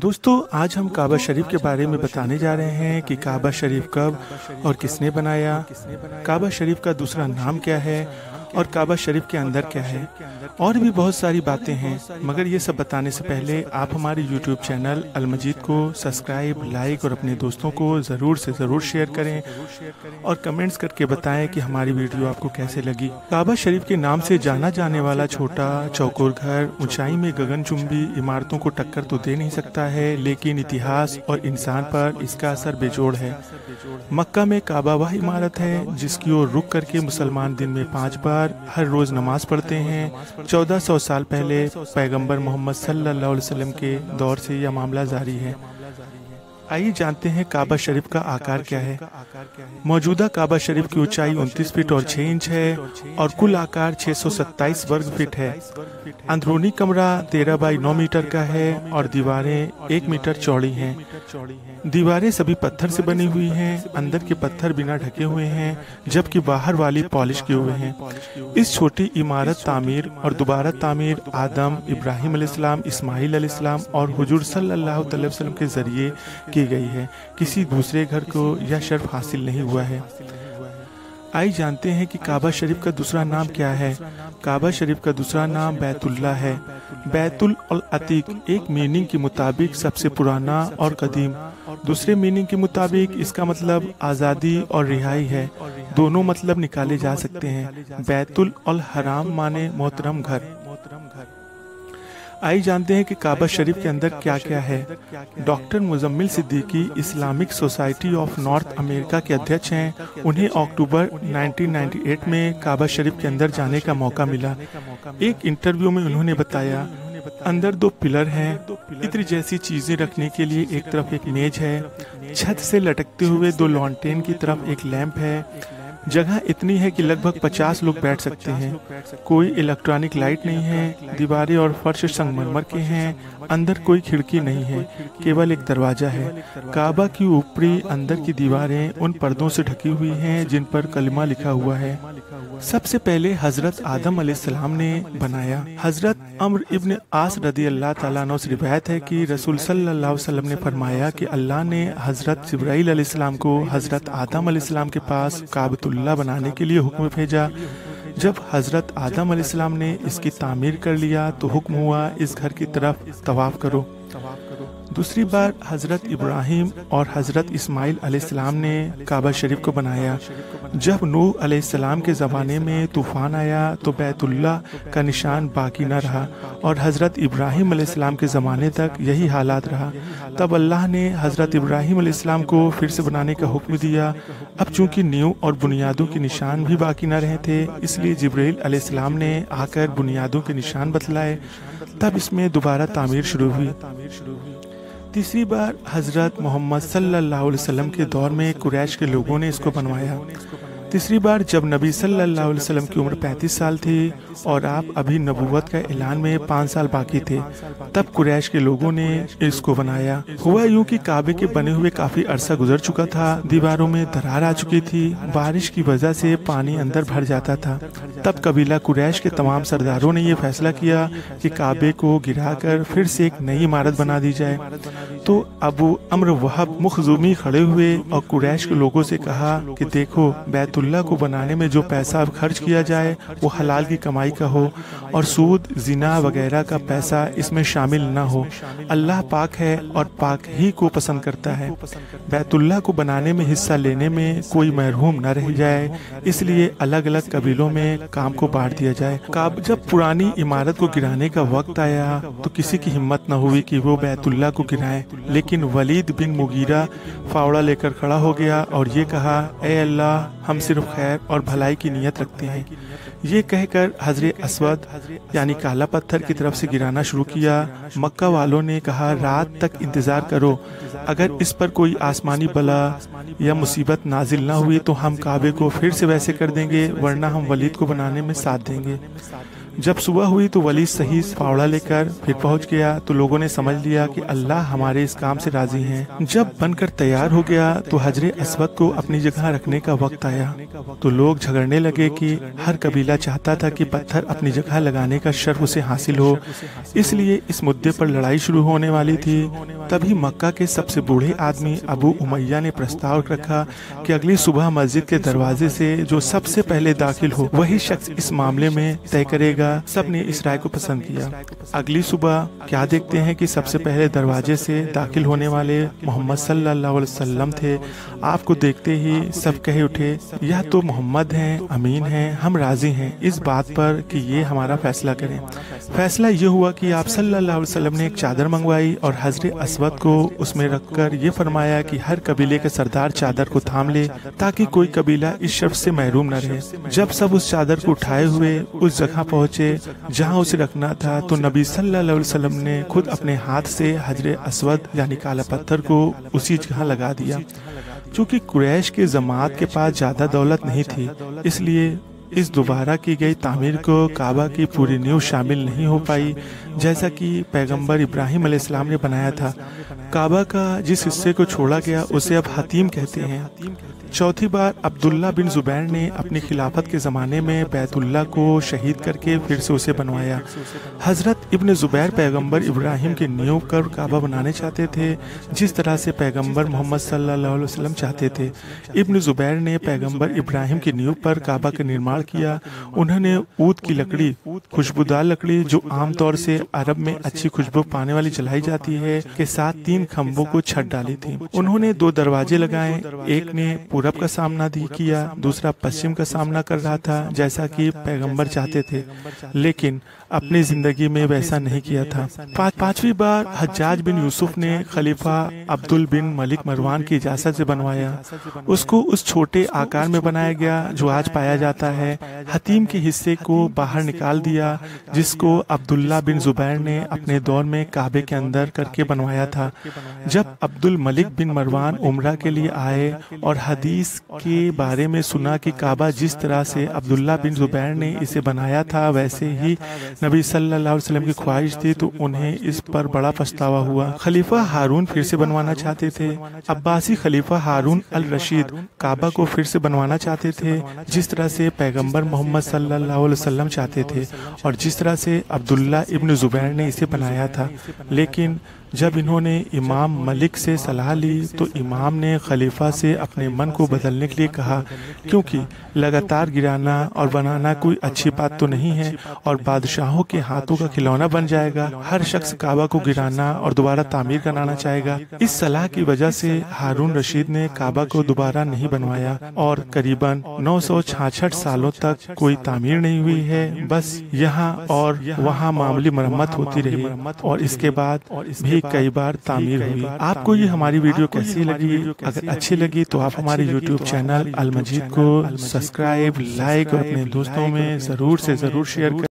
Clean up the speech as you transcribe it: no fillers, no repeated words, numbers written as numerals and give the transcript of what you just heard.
दोस्तों आज हम काबा शरीफ के बारे में बताने जा रहे हैं कि काबा शरीफ कब और किसने बनाया, काबा शरीफ का दूसरा नाम क्या है और काबा शरीफ के अंदर क्या है। और भी बहुत सारी बातें हैं, मगर ये सब बताने से पहले आप हमारे YouTube चैनल अल मजीद को सब्सक्राइब, लाइक और अपने दोस्तों को ज़रूर से ज़रूर शेयर करें और कमेंट्स करके बताएं कि हमारी वीडियो आपको कैसे लगी। काबा शरीफ के नाम से जाना जाने वाला छोटा चौकोर घर ऊंचाई में गगनचुंबी इमारतों को टक्कर तो दे नहीं सकता है, लेकिन इतिहास और इंसान पर इसका असर बेजोड़ है। मक्का में काबा वह इमारत है जिसकी ओर रुक करके मुसलमान दिन में 5 बार हर रोज नमाज पढ़ते हैं। 1400 साल पहले पैगंबर मोहम्मद सल्लल्लाहु अलैहि वसल्लम के दौर से यह मामला जारी है। आइए जानते हैं काबा शरीफ का आकार क्या है। मौजूदा काबा शरीफ की ऊंचाई 29 फीट और 6 इंच है और कुल आकार 627 वर्ग फीट है। अंदरूनी कमरा 13 बाई 9 मीटर का है और दीवारें 1 मीटर चौड़ी हैं। दीवारें सभी पत्थर से बनी हुई हैं, अंदर के पत्थर बिना ढके हुए हैं जबकि बाहर वाली पॉलिश किए हुए हैं। इस छोटी इमारत तामीर और दोबारा तामीर आदम, इब्राहिम अलैहिस्सलाम, इस्माइल अलैहिस्सलाम और हुजूर सल्लल्लाहु अलैहि वसल्लम के जरिए की गई है। किसी दूसरे घर को यह शर्फ हासिल नहीं हुआ है। आइए जानते हैं कि काबा शरीफ का दूसरा नाम क्या है। काबा शरीफ का दूसरा नाम बैतुल्लाह है। बैतुल और अतीक एक मीनिंग के मुताबिक सबसे पुराना और कदीम, दूसरे मीनिंग के मुताबिक इसका मतलब आज़ादी और रिहाई है। दोनों मतलब निकाले जा सकते हैं। बैतुल और हराम माने मोहतरम घर। आइए जानते हैं कि काबा शरीफ के अंदर क्या क्या है। Doctor Muzammil Siddiqui Islamic society of north America के अध्यक्ष हैं। उन्हें अक्टूबर 1998 में काबा शरीफ के अंदर जाने का मौका मिला। एक इंटरव्यू में उन्होंने बताया, अंदर 2 पिलर हैं, इत्र जैसी चीजें रखने के लिए एक तरफ एक मेज है, छत से लटकते हुए 2 लॉन्टेन की तरफ एक लैंप है। जगह इतनी है कि लगभग 50 लोग बैठ सकते हैं। कोई इलेक्ट्रॉनिक लाइट नहीं है। दीवारें और फर्श संगमरमर के हैं। अंदर कोई खिड़की नहीं है, केवल एक दरवाजा है। काबा की ऊपरी अंदर की दीवारें उन पर्दों से ढकी हुई हैं जिन पर कलमा लिखा हुआ है। सबसे पहले हजरत आदम अलैहिस्सलाम ने बनाया। हजरत अम्र इब्न आस रदी अल्लाह ताला अन्हु से रिवायत है कि रसूल सल्लल्लाहु अलैहि वसल्लम ने फरमाया कि अल्लाह ने हजरत जिब्राइल अलैहिस्सलाम को हजरत आदम अलैहिस्सलाम के पास काबतुल्लाह बनाने के लिए हुक्म भेजा। जब हजरत आदम अलैहिस्सलाम ने इसकी तामीर कर लिया तो हुक्म हुआ, इस घर की तरफ तवाफ करो। दूसरी बार हजरत इब्राहिम और हजरत इस्माइल अलैहिस्सलाम ने काबा शरीफ को बनाया। जब नूह अलैहिस्सलाम के ज़माने में तूफान आया तो बैतुल्लाह का निशान बाकी न रहा और हजरत इब्राहिम अलैहिस्सलाम के ज़माने तक यही हालात रहा। तब अल्लाह ने हजरत इब्राहिम अलैहिस्सलाम को फिर से बनाने का हुक्म दिया। अब चूंकि नींव और बुनियादों के निशान भी बाकी न रहे थे, इसलिए जिब्रील अलैहिस्सलाम ने आकर बुनियादों के निशान बतलाए। तब इसमें दोबारा तामीर शुरू हुई। तीसरी बार हजरत मोहम्मद सल्लल्लाहु अलैहि वसल्लम के दौर में कुरैश के लोगों ने इसको बनवाया। तीसरी बार जब नबी सल्लल्लाहु अलैहि वसल्लम की उम्र 35 साल थी और आप अभी नबूवत का ऐलान में 5 साल बाकी थे, तब कुरैश के लोगों ने इसको बनाया। हुआ यूं कि काबे के बने हुए काफी अरसा गुजर चुका था, दीवारों में दरार आ चुकी थी, बारिश की वजह से पानी अंदर भर जाता था। तब कबीला कुरैश के तमाम सरदारों ने यह फैसला किया कि काबे को गिराकर फिर से एक नई इमारत बना दी जाए। तो अबू अम्र वहब मुखजुमी खड़े हुए और कुरैश के लोगों से कहा कि देखो, बैतुल्लाह को बनाने में जो पैसा अब खर्च किया जाए वो हलाल की कमाई का हो और सूद, जिना वगैरह का पैसा इसमें शामिल न हो। अल्लाह पाक है और पाक ही को पसंद करता है। बैतुल्लाह को बनाने में हिस्सा लेने में कोई महरूम न रह जाए, इसलिए अलग अलग कबीलों में काम को बांट दिया जाए। जब पुरानी इमारत को गिराने का वक्त आया तो किसी की हिम्मत न हुई कि वो बैतुल्लाह को गिराए, लेकिन वलीद बिन मुगीरा फावड़ा लेकर खड़ा हो गया और ये कहा, ए अल्लाह, हम सिर्फ खैर और भलाई की नीयत रखते हैं। ये कहकर हजरत अस्वद यानी काला पत्थर की तरफ से गिराना शुरू किया। मक्का वालों ने कहा, रात तक इंतजार करो, अगर इस पर कोई आसमानी बला या मुसीबत नाजिल ना हुई तो हम काबे को फिर से वैसे कर देंगे, वरना हम वलीद को बनाने में साथ देंगे। جب صبح ہوئی تو ولی صحیح فاوڑا لے کر پھر پہنچ گیا تو لوگوں نے سمجھ لیا کہ اللہ ہمارے اس کام سے راضی ہیں۔ جب بن کر تیار ہو گیا تو حجر اسود کو اپنی جگہ رکھنے کا وقت آیا تو لوگ جھگڑنے لگے کہ ہر قبیلہ چاہتا تھا کہ پتھر اپنی جگہ لگانے کا شرف اسے حاصل ہو، اس لیے اس مدعے پر لڑائی شروع ہونے والی تھی۔ تبھی مکہ کے سب سے بوڑھے آدمی ابو امیہ نے پرستاؤ رکھا کہ اگلی صبح مسجد کے دروازے سے جو سب سے پہلے داخل ہو وہی شخص اس معاملے میں طے کرے گا۔ سب نے اس رائے کو پسند کیا۔ اگلی صبح کیا دیکھتے ہیں کہ سب سے پہلے دروازے سے داخل ہونے والے محمد صلی اللہ علیہ وسلم تھے۔ آپ کو دیکھتے ہی سب کہہ اٹھے، یہ تو محمد ہیں، امین ہیں، ہم راضی ہیں اس بات پر کہ یہ ہمارا فیصلہ کریں۔ فیصلہ یہ ہوا کہ آپ صلی اللہ علیہ وسلم نے ایک چادر منگوائی اور حجر اسود کو اس میں رکھ کر یہ فرمایا کہ ہر قبیلے کے سردار چادر کو تھام لے تاکہ کوئی قبیلہ اس شرف سے محروم نہ رہے۔ جب سب اس چادر کو اٹھائے ہوئے اس جگہ پہنچے جہاں اسے رکھنا تھا تو نبی صلی اللہ علیہ وسلم نے خود اپنے ہاتھ سے حجر اسود یعنی کالا پتھر کو اسی جگہ لگا دیا۔ چونکہ قریش کے جماعت کے پاس زیادہ دولت نہیں تھی، اس لیے اس دوبارہ کی گئی تعمیر کو کعبہ کی پوری نیو شامل نہیں ہو پائی جیسا کہ پیغمبر ابراہیم علیہ السلام نے بنایا تھا۔ کعبہ کا جس حصے کو چھوڑا گیا اسے اب حتیم کہتے ہیں۔ چوتھی بار عبداللہ بن زبیر نے اپنی خلافت کے زمانے میں بیت اللہ کو شہید کر کے پھر سے اسے بنوایا۔ حضرت ابن زبیر پیغمبر ابراہیم کے نیو کر کعبہ بنانے چاہتے تھے جس طرح سے پیغمبر محمد صلی اللہ علیہ وسلم چاہتے تھے۔ ابن زبیر نے پیغمبر ابراہیم کے نیو پر کعبہ کا نرماণ کیا۔ انہوں نے اود کی لکڑی، خوشبودار لکڑی جو عام طور سے عرب میں اچھی خوشبو پانے والی جلائی جاتی ہے، کے ساتھ 3 کھمبوں کو چھت ڈالی تھی۔ انہوں نے 2 دروازے لگائے، ایک نے پورب کا سامنا کیا، دوسرا پشچم کا سامنا کر رہا تھا جیسا کہ پیغمبر چاہتے تھے، لیکن اپنی زندگی میں ویسا نہیں کیا تھا۔ پانچویں بار حجاج بن یوسف نے خلیفہ عبدل بن ملک مروان کی اجازت سے بنوایا۔ اس کو اس چھوٹے آکار میں بنایا گیا جو آج پایا جاتا ہے۔ حتیم کے حصے کو باہر نکال دیا جس کو عبداللہ بن زبیر نے اپنے دور میں کعبے کے اندر کر کے بنوایا تھا۔ جب عبد الملک بن مروان عمرہ کے لیے آئے اور حدیث کے بارے میں سنا کہ کعبہ جس طرح سے عبداللہ بن زبیر نے اسے بنایا تھا ویسے ہی نبی صلی اللہ علیہ وسلم کی خواہش تھی تو انہیں اس پر بڑا پچھتاوا ہوا۔ خلیفہ ہارون پھر سے بنوانا چاہتے تھے۔ عباسی خلیفہ ہارون الرشید کعبہ کو پھر سے بنوانا چاہتے تھے جس طرح سے پیغمبر محمد صلی اللہ علیہ وسلم چاہتے تھے اور جس طرح سے عبداللہ ابن زبیر نے اسے بنایا تھا، لیکن جب انہوں نے امام ملک سے صلاح لی تو امام نے خلیفہ سے اپنے من کو بدلنے کے لیے کہا، کیونکہ لگاتار گرانا اور بنانا کوئی اچھی بات تو نہیں ہے اور بادشاہوں کے ہاتھوں کا کھلونا بن جائے گا۔ ہر شخص کعبہ کو گرانا اور دوبارہ تعمیر کرانا چاہے گا۔ اس صلاح کی وجہ سے ہارون رشید نے کعبہ کو دوبارہ نہیں بنوایا اور قریباً 966 سالوں تک کوئی تعمیر نہیں ہوئی ہے، بس یہاں اور وہاں معمولی مرمت ہوتی رہی اور اس کے بعد بھی کئی بار تعمیر ہوئی۔ آپ کو یہ ہماری ویڈیو کیسی لگی؟ اگر اچھی لگی تو آپ ہمارے یوٹیوب چینل المجید کو سبسکرائب، لائک اور اپنے دوستوں میں ضرور سے ضرور شیئر کریں۔